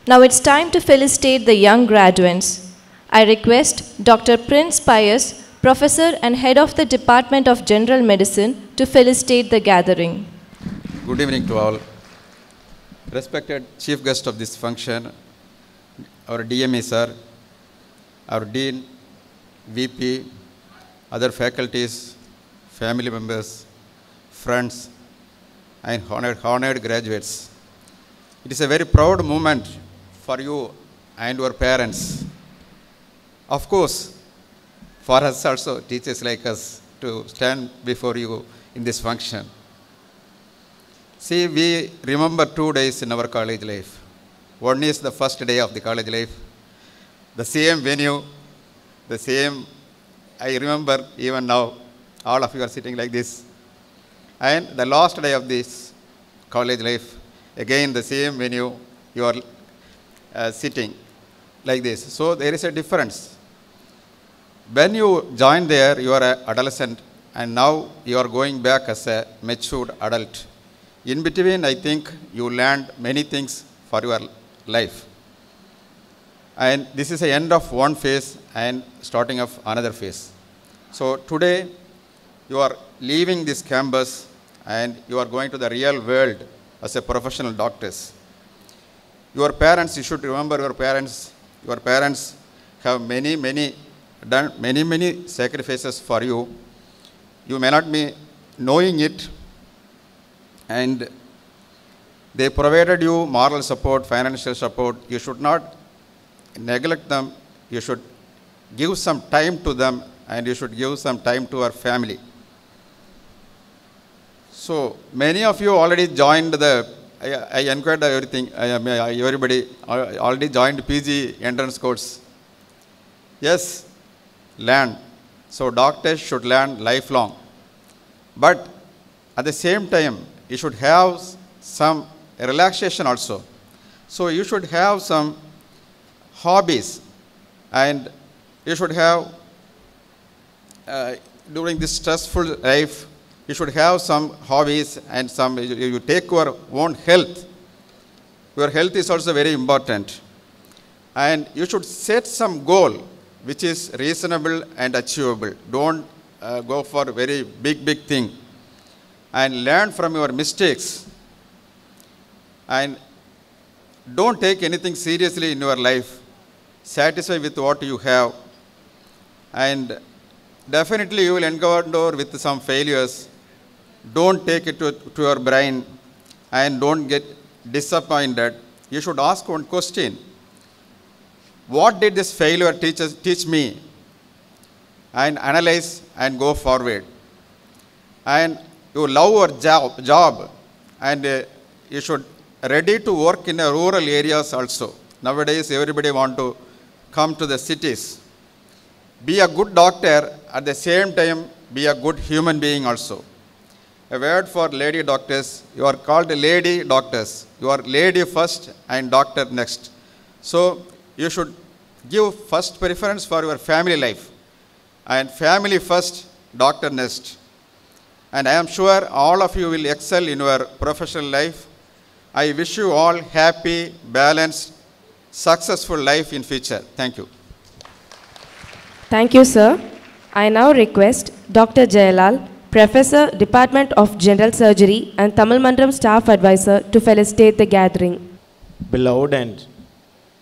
Now it's time to felicitate the young graduates. I request Dr. Prince Pius, Professor and Head of the Department of General Medicine, to felicitate the gathering. Good evening to all. Respected Chief Guest of this function, our DME sir, our Dean, VP, other faculties, family members, friends, and honored graduates. It is a very proud moment for you and your parents. Of course, for us also, teachers like us, to stand before you in this function. See, we remember 2 days in our college life. One is the first day of the college life. The same venue, the same, I remember even now, all of you are sitting like this. And the last day of this college life, again the same venue, you are sitting like this. So there is a difference. When you join there, you are an adolescent, and now you are going back as a matured adult. In between, I think you learned many things for your life. And this is the end of one phase and starting of another phase. So today, you are leaving this campus and you are going to the real world as a professional doctors. Your parents, you should remember your parents. Your parents have done many sacrifices for you. You may not be knowing it, and they provided you moral support, financial support. You should not neglect them. You should give some time to them, and you should give some time to our family. So many of you already joined I inquired everything, everybody already joined PG entrance course. Yes, learn. So doctors should learn lifelong. But at the same time, you should have some relaxation also. So you should have some hobbies, and you should have, during this stressful life, you should have some hobbies and you take your own health. Your health is also very important. And you should set some goal which is reasonable and achievable. Don't go for very big thing. And learn from your mistakes. And don't take anything seriously in your life. Satisfy with what you have. And definitely you will encounter with some failures. Don't take it to your brain and don't get disappointed. You should ask one question. What did this failure teach me? And analyze and go forward. And you love your job, and you should ready to work in rural areas also. Nowadays, everybody want to come to the cities. Be a good doctor, at the same time, be a good human being also. A word for lady doctors, you are called lady doctors. You are lady first and doctor next. So, you should give first preference for your family life. And family first, doctor next. And I am sure all of you will excel in your professional life. I wish you all happy, balanced, successful life in future. Thank you. Thank you, sir. I now request Dr. Jayalal, Professor, Department of General Surgery and Tamil Mandram Staff Advisor, to felicitate the gathering. Beloved and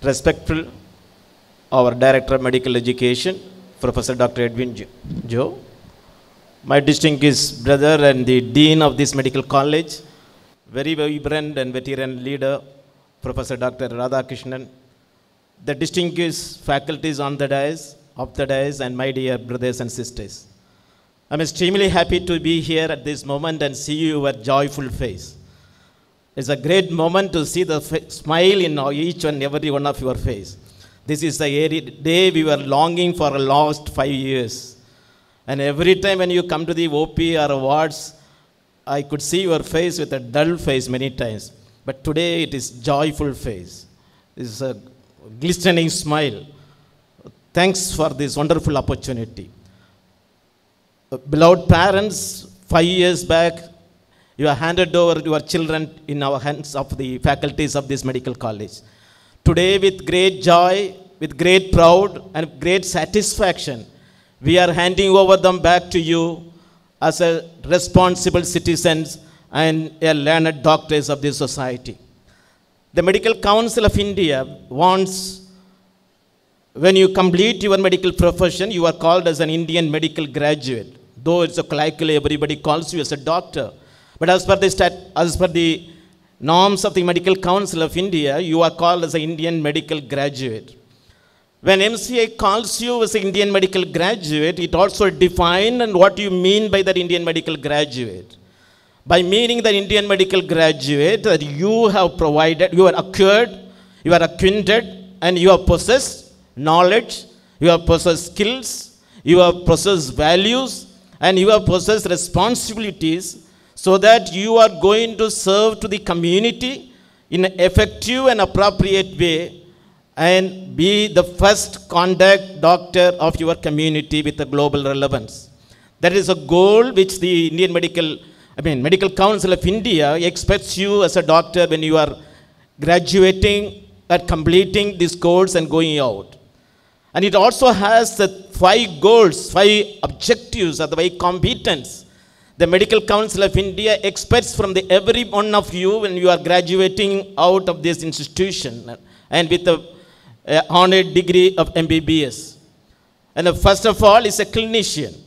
respectful, our Director of Medical Education, Professor Dr. Edwin Joe, my distinguished brother and the Dean of this medical college, very vibrant and veteran leader, Professor Dr. Radhakrishnan, the distinguished faculties on the dais, of the dais, and my dear brothers and sisters. I'm extremely happy to be here at this moment and see your joyful face. It's a great moment to see the smile in each and every one of your face. This is the day we were longing for the last 5 years. And every time when you come to the OP or wards, I could see your face with a dull face many times. But today it is joyful face. It's a glistening smile. Thanks for this wonderful opportunity. Beloved parents, 5 years back, you have handed over your children in our hands of the faculties of this medical college. Today, with great joy, with great pride, and great satisfaction, we are handing over them back to you as a responsible citizens and a learned doctors of this society. The Medical Council of India wants, when you complete your medical profession, you are called as an Indian medical graduate. Though it's a colloquially everybody calls you as a doctor. But as per the norms of the Medical Council of India, you are called as an Indian medical graduate. When MCA calls you as an Indian medical graduate, it also defines and what you mean by that Indian medical graduate. By meaning the Indian medical graduate, that you have provided, you are acquired, you are acquainted, and you have possessed knowledge, you have possessed skills, you have possessed values, and you have possessed responsibilities, so that you are going to serve to the community in an effective and appropriate way and be the first contact doctor of your community with a global relevance. That is a goal which the Medical Council of India expects you as a doctor when you are graduating and completing this course and going out. And it also has the 5 goals, 5 objectives, or the 5 competence the Medical Council of India expects from every one of you when you are graduating out of this institution and with the honored degree of MBBS. And first of all is a clinician.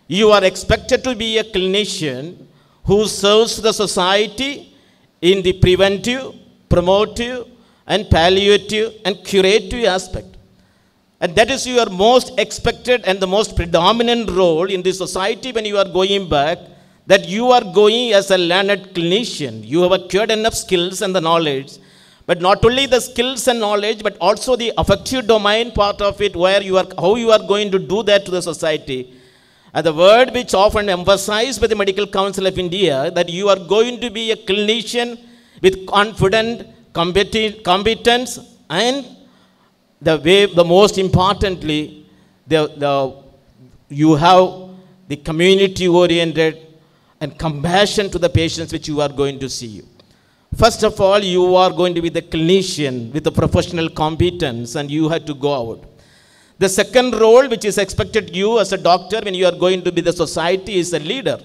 You are expected to be a clinician who serves the society in the preventive, promotive, and palliative and curative aspect. And that is your most expected and the most predominant role in the society when you are going back, that you are going as a learned clinician. You have acquired enough skills and the knowledge, but not only the skills and knowledge, but also the affective domain part of it, where you are, how you are going to do that to the society. And the word which often emphasized by the Medical Council of India, that you are going to be a clinician with confident, competence, and the most importantly, you have the community-oriented and compassion to the patients which you are going to see. First of all, you are going to be the clinician with the professional competence, and you have to go out. The second role which is expected you as a doctor when you are going to be the society is a leader.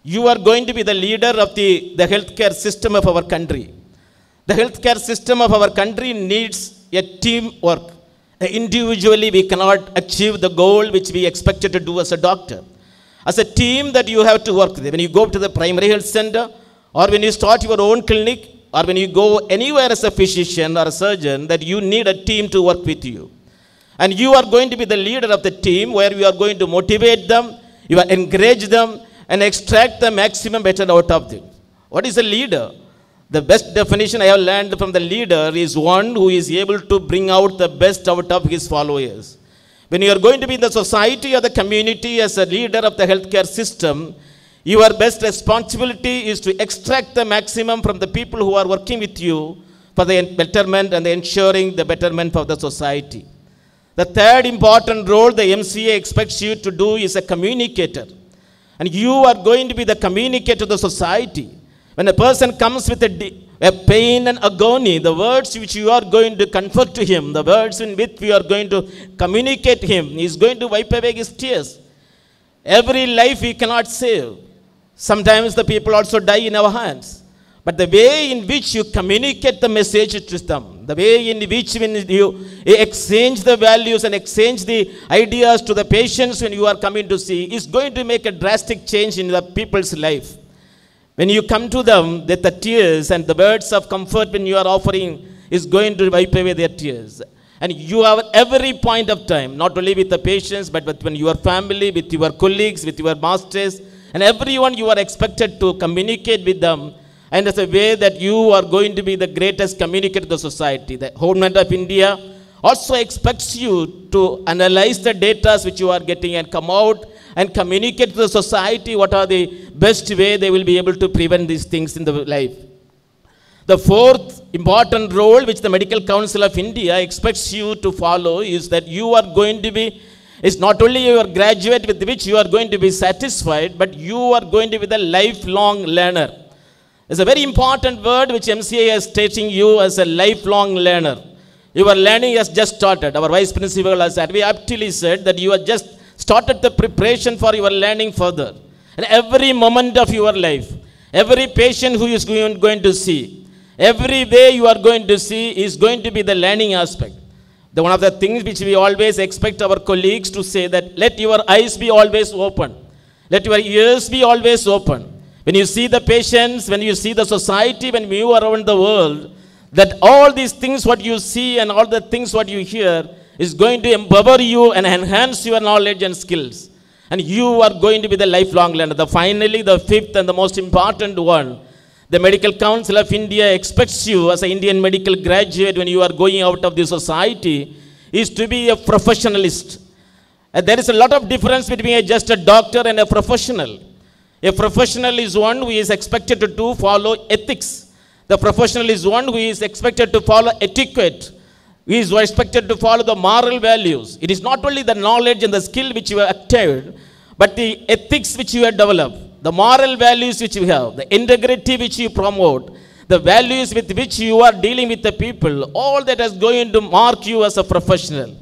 You are going to be the leader of the healthcare system of our country. The healthcare system of our country needs a teamwork. Individually, we cannot achieve the goal which we expected to do as a doctor. As a team that you have to work with. When you go to the primary health center, or when you start your own clinic, or when you go anywhere as a physician or a surgeon, that you need a team to work with you. And you are going to be the leader of the team, where you are going to motivate them, you are encourage them, and extract the maximum better out of them. What is a leader? The best definition I have learned from the leader is one who is able to bring out the best out of his followers. When you are going to be in the society or the community as a leader of the healthcare system, your best responsibility is to extract the maximum from the people who are working with you for the betterment and the ensuring the betterment of the society. The third important role the MCA expects you to do is a communicator. And you are going to be the communicator to the society. When a person comes with a pain and agony, the words which you are going to comfort to him, the words in which we are going to communicate to him, he is going to wipe away his tears. Every life we cannot save. Sometimes the people also die in our hands. But the way in which you communicate the message to them, the way in which when you exchange the values and exchange the ideas to the patients when you are coming to see, is going to make a drastic change in the people's life. When you come to them, that the tears and the words of comfort when you are offering is going to wipe away their tears. And you have every point of time, not only with the patients, but with your family, with your colleagues, with your masters, and everyone you are expected to communicate with them. And as a way that you are going to be the greatest communicator to the society. The Government of India also expects you to analyze the data which you are getting and come out and communicate to the society what are the best way they will be able to prevent these things in the life. The fourth important role which the Medical Council of India expects you to follow is that you are going to be, is not only your graduate with which you are going to be satisfied, but you are going to be the lifelong learner. It's a very important word which MCA is stating you as a lifelong learner. Your learning has just started. Our vice principal has said, we aptly said that you have just started the preparation for your learning further. And every moment of your life, every patient who is going to see, every way you are going to see is going to be the learning aspect. One of the things which we always expect our colleagues to say that let your eyes be always open. Let your ears be always open. When you see the patients, when you see the society, when you are around the world, that all these things what you see and all the things what you hear is going to empower you and enhance your knowledge and skills. And you are going to be the lifelong learner. Finally, the fifth and the most important one, the Medical Council of India expects you as an Indian medical graduate when you are going out of the society is to be a professionalist. And there is a lot of difference between just a doctor and a professional. A professional is one who is expected to follow ethics. The professional is one who is expected to follow etiquette. He is expected to follow the moral values. It is not only the knowledge and the skill which you have acquired, but the ethics which you have developed. The moral values which you have, the integrity which you promote, the values with which you are dealing with the people, all that is going to mark you as a professional.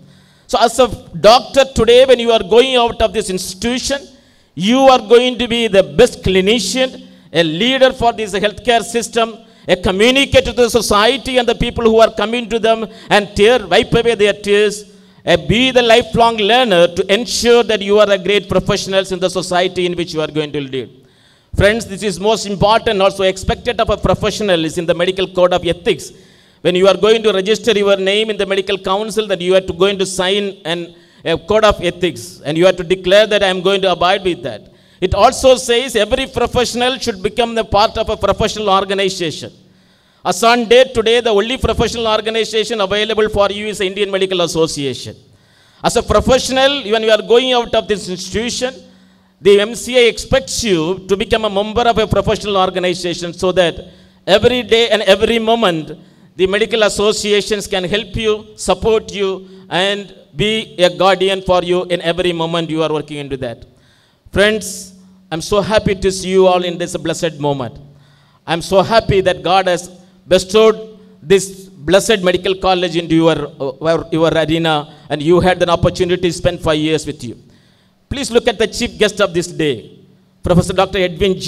So as a doctor today, when you are going out of this institution, you are going to be the best clinician, a leader for this healthcare system, a communicator to the society and the people who are coming to them and wipe away their tears. Be the lifelong learner to ensure that you are a great professionals in the society in which you are going to live. Friends, this is most important, also expected of a professional is in the medical code of ethics. When you are going to register your name in the medical council, that you are going to sign a code of ethics and you have to declare that I am going to abide with that. It also says every professional should become the part of a professional organization. As on date today, the only professional organization available for you is the Indian Medical Association. As a professional, when you are going out of this institution, the MCA expects you to become a member of a professional organization so that every day and every moment, the medical associations can help you, support you, and be a guardian for you in every moment you are working into that. Friends, I'm so happy to see you all in this blessed moment. I'm so happy that God has bestowed this blessed medical college into your arena, and you had an opportunity to spend 5 years with you. Please look at the chief guest of this day. Professor Dr. Edwin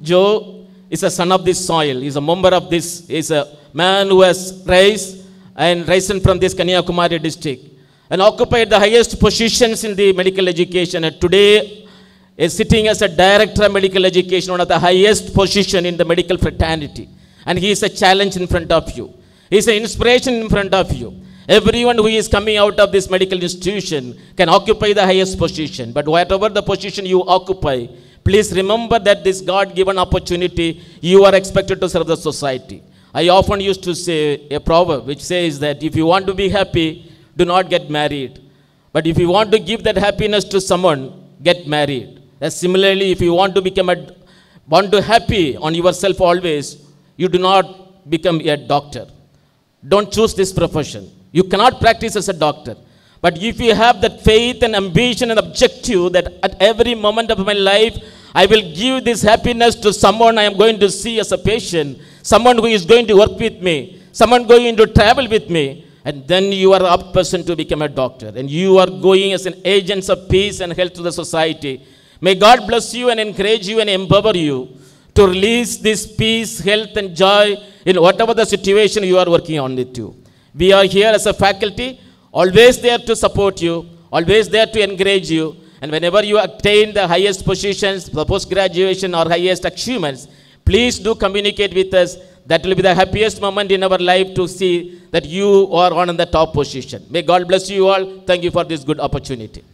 Joe is a son of this soil. He's a member of this. He's a man who has risen from this Kanyakumari district and occupied the highest positions in the medical education. And today is sitting as a director of medical education, one of the highest position in the medical fraternity. And he is a challenge in front of you. He is an inspiration in front of you. Everyone who is coming out of this medical institution can occupy the highest position. But whatever the position you occupy, please remember that this God-given opportunity, you are expected to serve the society. I often used to say a proverb which says that if you want to be happy, do not get married. But if you want to give that happiness to someone, get married. Similarly, if you want to happy on yourself always, you do not become a doctor. Don't choose this profession. You cannot practice as a doctor. But if you have that faith and ambition and objective that at every moment of my life, I will give this happiness to someone I am going to see as a patient, someone who is going to work with me, someone going to travel with me, and then you are a person to become a doctor. And you are going as an agent of peace and health to the society. May God bless you and encourage you and empower you to release this peace, health, and joy in whatever the situation you are working on with you. We are here as a faculty, always there to support you, always there to encourage you. And whenever you attain the highest positions, the post-graduation or highest achievements, please do communicate with us. That will be the happiest moment in our life to see that you are on the top position. May God bless you all. Thank you for this good opportunity.